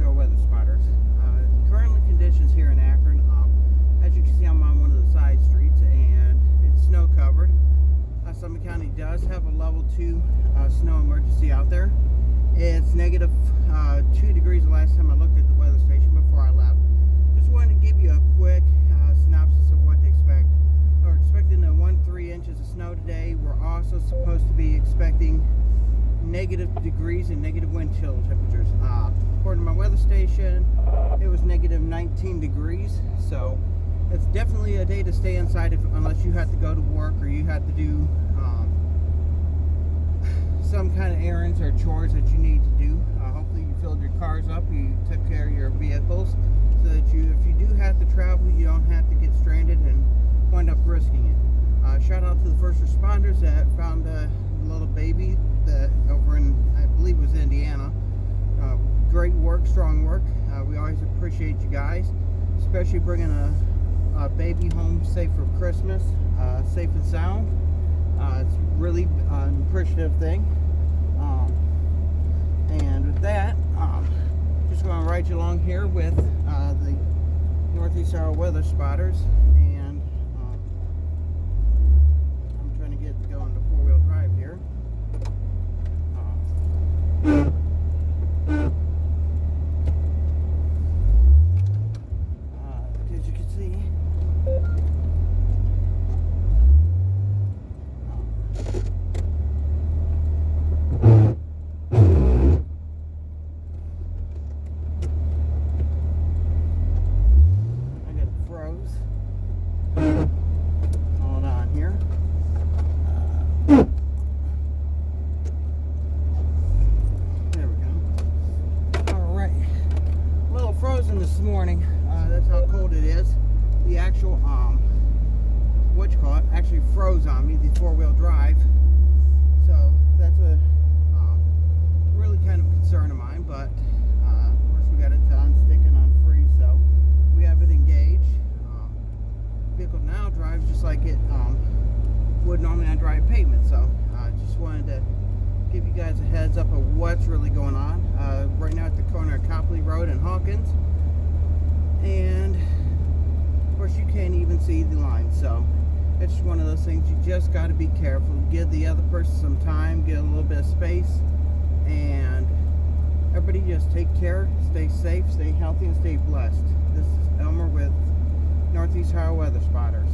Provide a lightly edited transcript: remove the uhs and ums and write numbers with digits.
Northeast Ohio Weather Spotters. Currently conditions here in Akron. As you can see, I'm on one of the side streets and it's snow covered. Summit County does have a level 2 snow emergency out there. It's negative 2 degrees the last time I looked at the weather station before I left. Just wanted to give you a quick synopsis of what to expect. We're expecting 1-3 inches of snow today. We're also supposed to be expecting negative degrees and negative wind chill temperatures. According to my weather station, it was negative 19 degrees, so it's definitely a day to stay inside unless you have to go to work or you have to do some kind of errands or chores that you need to do. Hopefully you filled your cars up, you took care of your vehicles, so that if you do have to travel, you don't have to get stranded and wind up risking it. Shout out to the first responders that found a little baby over in, I believe it was Indiana. Great work, strong work. We always appreciate you guys, especially bringing a baby home safe for Christmas, safe and sound. It's really an appreciative thing. And with that, just going to ride you along here with the Northeast Ohio Weather Spotters, and I'm trying to get going to four-wheel drive here. As you can see, I got froze. Hold on here. There we go. All right. A little frozen this morning. That's how cold it is. The actual actually froze on me, the four-wheel drive. So that's a really kind of concern of mine, but of course we got it on sticking on freeze, so we have it engaged. Vehicle now drives just like it would normally on dry pavement, so I just wanted to give you guys a heads up of what's really going on. Right now at the corner of Copley Road and Hawkins, and of course you can't even see the line, so it's just one of those things. You just got to be careful, give the other person some time, get a little bit of space, and everybody just take care, stay safe, stay healthy, and stay blessed. This is Elmer with Northeast Ohio Weather Spotters.